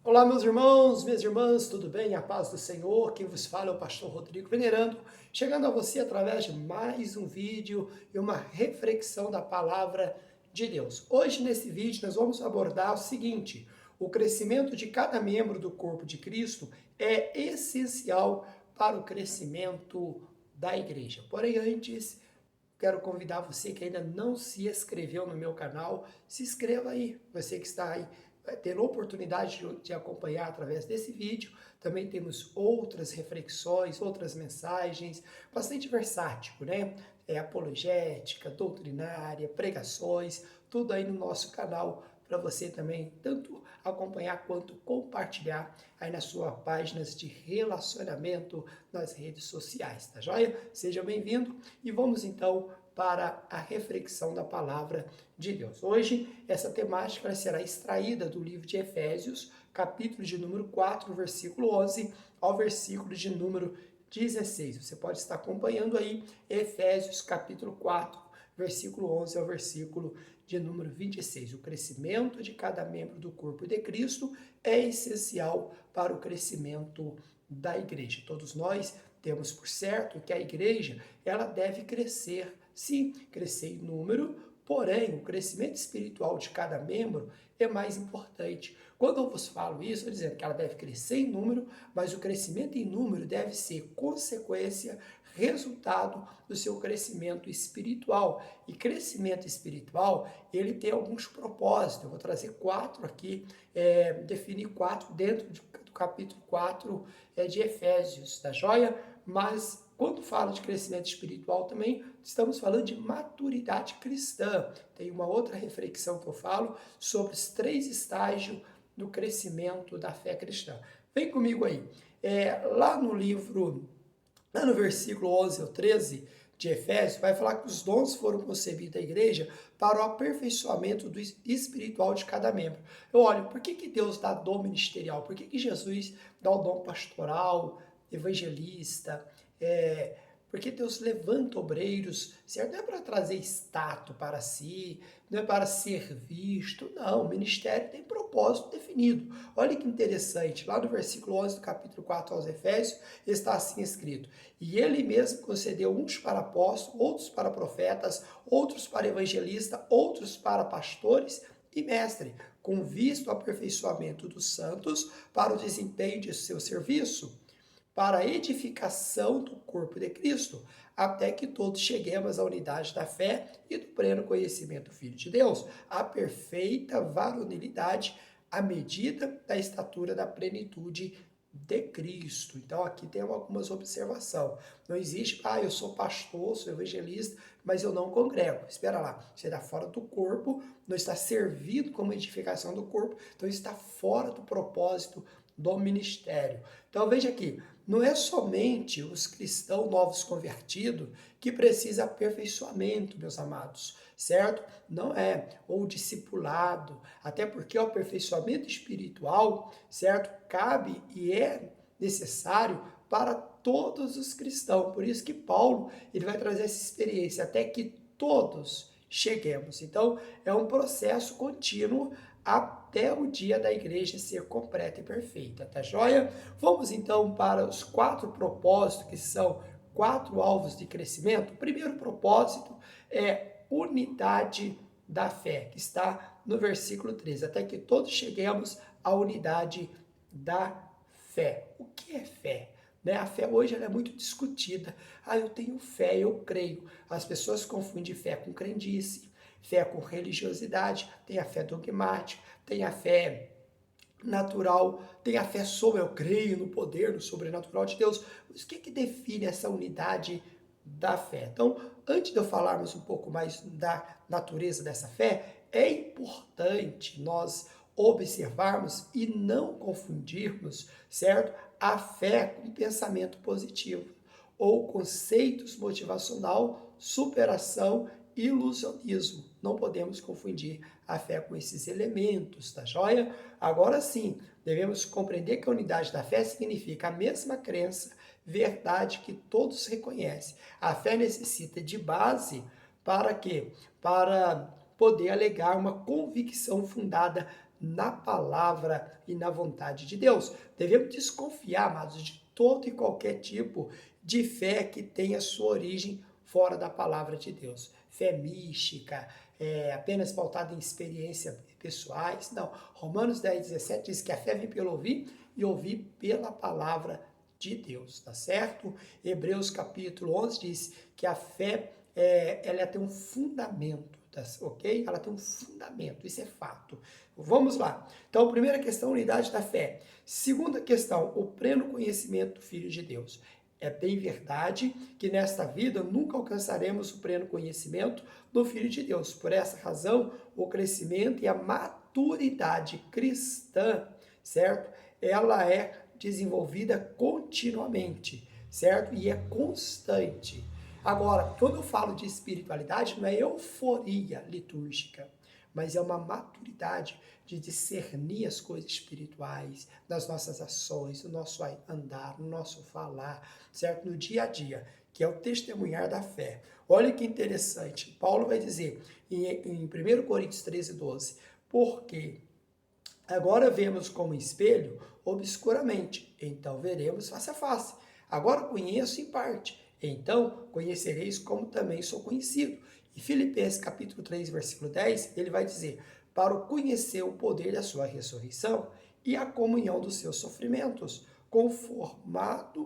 Olá, meus irmãos, minhas irmãs, tudo bem? A paz do Senhor. Quem vos fala é o pastor Rodrigo Venerando, chegando a você através de mais um vídeo e uma reflexão da palavra de Deus. Hoje, nesse vídeo, nós vamos abordar o seguinte: o crescimento de cada membro do corpo de Cristo é essencial para o crescimento da igreja. Porém, antes, quero convidar você que ainda não se inscreveu no meu canal, se inscreva aí. Você que está aí vai ter oportunidade de acompanhar através desse vídeo. Também temos outras reflexões, outras mensagens, bastante versátil, né? Apologética, doutrinária, pregações, tudo aí no nosso canal para você também tanto acompanhar quanto compartilhar aí nas suas páginas de relacionamento nas redes sociais, tá joia? Seja bem-vindo e vamos então para a reflexão da palavra de Deus. Hoje, essa temática será extraída do livro de Efésios, capítulo de número 4, versículo 11 ao versículo de número 16. Você pode estar acompanhando aí Efésios, capítulo 4, versículo 11 ao versículo de número 26. O crescimento de cada membro do corpo de Cristo é essencial para o crescimento da igreja. Todos nós temos por certo que a igreja, ela deve crescer, sim, crescer em número, porém, o crescimento espiritual de cada membro é mais importante. Quando eu vos falo isso, eu estou dizendo que ela deve crescer em número, mas o crescimento em número deve ser consequência, resultado do seu crescimento espiritual. E crescimento espiritual, ele tem alguns propósitos. Eu vou trazer quatro aqui, definir quatro dentro do capítulo 4 de Efésios, tá joia? Mas quando falo de crescimento espiritual também, estamos falando de maturidade cristã. Tem uma outra reflexão que eu falo sobre os 3 estágios do crescimento da fé cristã. Vem comigo aí. Lá no livro, lá no versículo 11 ao 13 de Efésios, vai falar que os dons foram concebidos da igreja para o aperfeiçoamento do espiritual de cada membro. Eu olho, por que Deus dá dom ministerial? Por que Jesus dá o dom pastoral, evangelista, porque Deus levanta obreiros, certo? Não é para trazer status para si, não é para ser visto, não. O ministério tem propósito definido. Olha que interessante, lá no versículo 11 do capítulo 4 aos Efésios, está assim escrito: E ele mesmo concedeu uns para apóstolos, outros para profetas, outros para evangelistas, outros para pastores e mestre, com vista ao aperfeiçoamento dos santos para o desempenho de seu serviço, para a edificação do corpo de Cristo, até que todos cheguemos à unidade da fé e do pleno conhecimento do Filho de Deus, à perfeita varonilidade, à medida da estatura da plenitude de Cristo. Então aqui tem algumas observações. Não existe, eu sou pastor, sou evangelista, mas eu não congrego. Espera lá, você está fora do corpo, não está servindo como edificação do corpo, então está fora do propósito do ministério. Então veja aqui, não é somente os cristãos novos convertidos que precisam aperfeiçoamento, meus amados, certo? Não é, ou discipulado, até porque o aperfeiçoamento espiritual, certo? Cabe e é necessário para todos os cristãos. Por isso que Paulo, ele vai trazer essa experiência, até que todos cheguemos. Então, é um processo contínuo até o dia da igreja ser completa e perfeita, tá joia? Vamos então para os 4 propósitos, que são 4 alvos de crescimento. O primeiro propósito é unidade da fé, que está no versículo 13, até que todos cheguemos à unidade da fé. O que é fé? Né? A fé hoje ela é muito discutida. Eu tenho fé, eu creio. As pessoas confundem fé com crendice, fé com religiosidade, tem a fé dogmática, tem a fé natural, tem a fé sobre, eu creio no poder, no sobrenatural de Deus. Mas o que define essa unidade da fé? Então, antes de eu falarmos um pouco mais da natureza dessa fé, é importante nós observarmos e não confundirmos, certo? A fé com pensamento positivo ou conceitos motivacional, superação, ilusionismo. Não podemos confundir a fé com esses elementos, tá joia? Agora sim, devemos compreender que a unidade da fé significa a mesma crença, verdade que todos reconhecem. A fé necessita de base para quê? Para poder alegar uma convicção fundada na palavra e na vontade de Deus. Devemos desconfiar, amados, de todo e qualquer tipo de fé que tenha sua origem fora da palavra de Deus. Fé mística, apenas pautada em experiências pessoais. Não. Romanos 10:17 diz que a fé vem pelo ouvir e ouvir pela palavra de Deus, tá certo? Hebreus capítulo 11 diz que a fé, ela tem um fundamento, tá, ok? Ela tem um fundamento, isso é fato. Vamos lá. Então, primeira questão, unidade da fé. Segunda questão, o pleno conhecimento do Filho de Deus. É bem verdade que nesta vida nunca alcançaremos o pleno conhecimento do Filho de Deus. Por essa razão, o crescimento e a maturidade cristã, certo? Ela é desenvolvida continuamente, certo? E é constante. Agora, quando eu falo de espiritualidade, não é euforia litúrgica, mas é uma maturidade de discernir as coisas espirituais, nas nossas ações, no nosso andar, no nosso falar, certo? No dia a dia, que é o testemunhar da fé. Olha que interessante, Paulo vai dizer em 1 Coríntios 13:12, porque agora vemos como espelho obscuramente, então veremos face a face. Agora conheço em parte, então conhecereis como também sou conhecido. E Filipenses capítulo 3, versículo 10, ele vai dizer, para o conhecer o poder da sua ressurreição e a comunhão dos seus sofrimentos,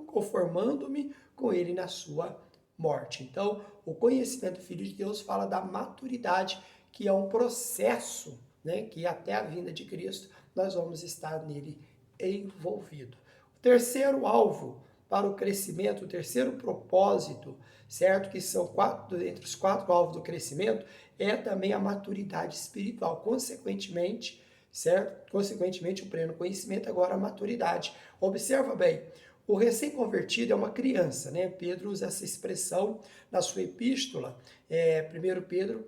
conformando-me com ele na sua morte. Então, o conhecimento do Filho de Deus fala da maturidade, que é um processo, né, que até a vinda de Cristo nós vamos estar nele envolvido. O terceiro alvo para o crescimento, o terceiro propósito, certo? Que são entre os 4 alvos do crescimento, é também a maturidade espiritual. Consequentemente, certo? Consequentemente, o pleno conhecimento, agora a maturidade. Observa bem, o recém-convertido é uma criança, né? Pedro usa essa expressão na sua epístola, 1 Pedro,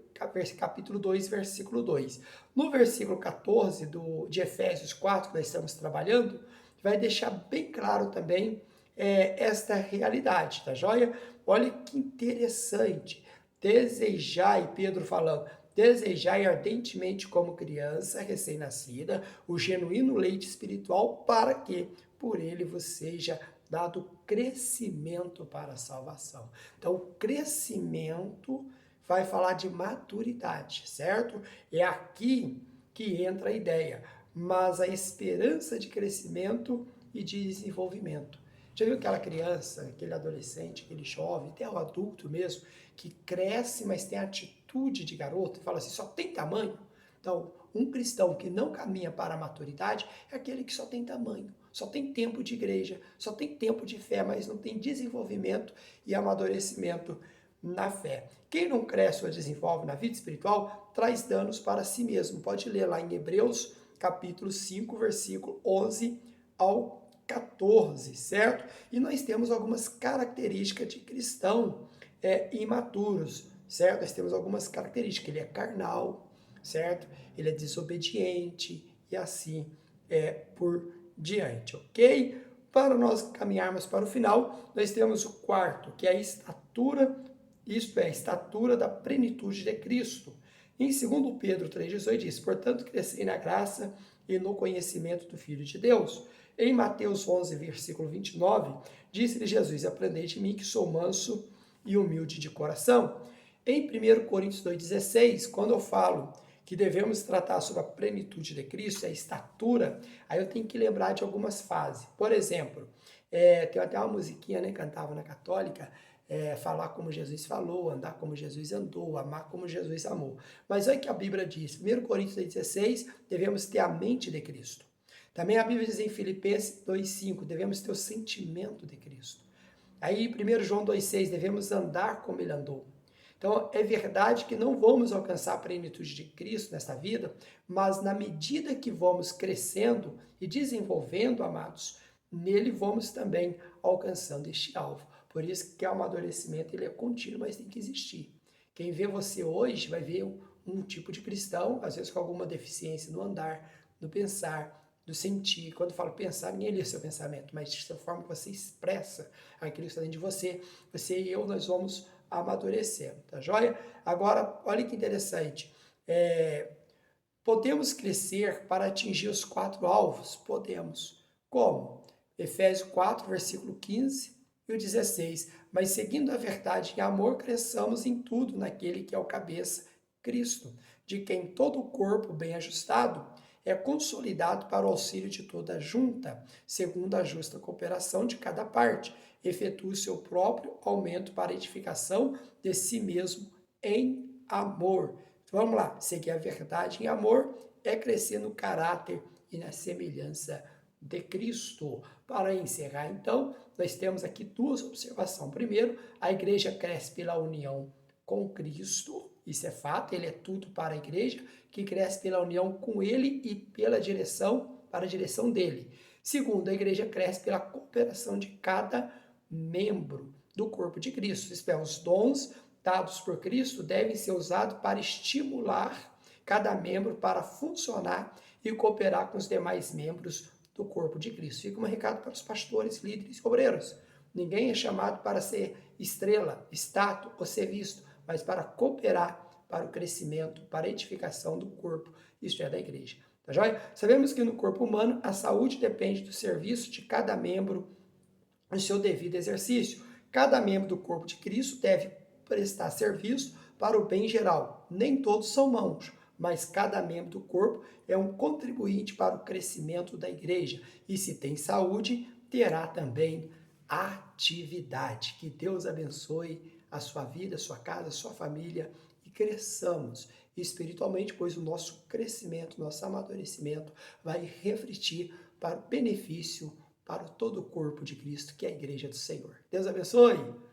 capítulo 2, versículo 2. No versículo 14 de Efésios 4, que nós estamos trabalhando, vai deixar bem claro também esta realidade, tá joia? Olha que interessante. Desejai, Pedro falando, desejai ardentemente como criança recém-nascida o genuíno leite espiritual para que por ele vos seja dado crescimento para a salvação. Então, o crescimento vai falar de maturidade, certo? É aqui que entra a ideia, mas a esperança de crescimento e de desenvolvimento. Já viu aquela criança, aquele adolescente, aquele jovem, até o adulto mesmo, que cresce, mas tem atitude de garoto, e fala assim, só tem tamanho? Então, um cristão que não caminha para a maturidade é aquele que só tem tamanho, só tem tempo de igreja, só tem tempo de fé, mas não tem desenvolvimento e amadurecimento na fé. Quem não cresce ou desenvolve na vida espiritual traz danos para si mesmo. Pode ler lá em Hebreus, capítulo 5, versículo 11 ao 14, certo? E nós temos algumas características de cristão imaturos, certo? Nós temos algumas características. Ele é carnal, certo? Ele é desobediente e assim por diante, ok? Para nós caminharmos para o final, nós temos o quarto, que é a estatura, isto é, a estatura da plenitude de Cristo. Em 2 Pedro 3,18 diz, portanto, crescei na graça e no conhecimento do Filho de Deus. Em Mateus 11, versículo 29, disse-lhe Jesus, aprendei de mim que sou manso e humilde de coração. Em 1 Coríntios 2,16, quando eu falo que devemos tratar sobre a plenitude de Cristo, a estatura, aí eu tenho que lembrar de algumas fases. Por exemplo, tem até uma musiquinha, né, cantava na católica, falar como Jesus falou, andar como Jesus andou, amar como Jesus amou. Mas olha que a Bíblia diz, 1 Coríntios 2,16, devemos ter a mente de Cristo. Também a Bíblia diz em Filipenses 2,5, devemos ter o sentimento de Cristo. Aí 1 João 2,6, devemos andar como ele andou. Então, é verdade que não vamos alcançar a plenitude de Cristo nesta vida, mas na medida que vamos crescendo e desenvolvendo, amados, nele vamos também alcançando este alvo. Por isso que o amadurecimento ele é contínuo, mas tem que existir. Quem vê você hoje vai ver um tipo de cristão, às vezes com alguma deficiência no andar, no pensar, do sentir. Quando eu falo pensar, ninguém lê seu pensamento, mas de forma que você expressa aquilo que está dentro de você, você e eu, nós vamos amadurecendo, tá joia? Agora, olha que interessante, Podemos crescer para atingir os 4 alvos? Podemos. Como? Efésios 4, versículo 15 e o 16. Mas seguindo a verdade em amor, cresçamos em tudo naquele que é o cabeça, Cristo, de quem todo o corpo bem ajustado é consolidado para o auxílio de toda a junta, segundo a justa cooperação de cada parte, efetua o seu próprio aumento para a edificação de si mesmo em amor. Vamos lá, seguir a verdade em amor é crescer no caráter e na semelhança de Cristo. Para encerrar, então, nós temos aqui 2 observações. Primeiro, a igreja cresce pela união com Cristo, isso é fato, ele é tudo para a igreja, que cresce pela união com ele e pela direção, para a direção dele. Segundo, a igreja cresce pela cooperação de cada membro do corpo de Cristo. Isto é, os dons dados por Cristo devem ser usados para estimular cada membro para funcionar e cooperar com os demais membros do corpo de Cristo. Fica um recado para os pastores, líderes e obreiros. Ninguém é chamado para ser estrela, estátua ou ser visto, mas para cooperar para o crescimento, para a edificação do corpo, isto é, da igreja. Tá joia? Sabemos que no corpo humano a saúde depende do serviço de cada membro no seu devido exercício. Cada membro do corpo de Cristo deve prestar serviço para o bem geral. Nem todos são mãos, mas cada membro do corpo é um contribuinte para o crescimento da igreja. E se tem saúde, terá também atividade. Que Deus abençoe a sua vida, a sua casa, a sua família e cresçamos espiritualmente, pois o nosso crescimento, nosso amadurecimento vai refletir para o benefício para todo o corpo de Cristo, que é a igreja do Senhor. Deus abençoe!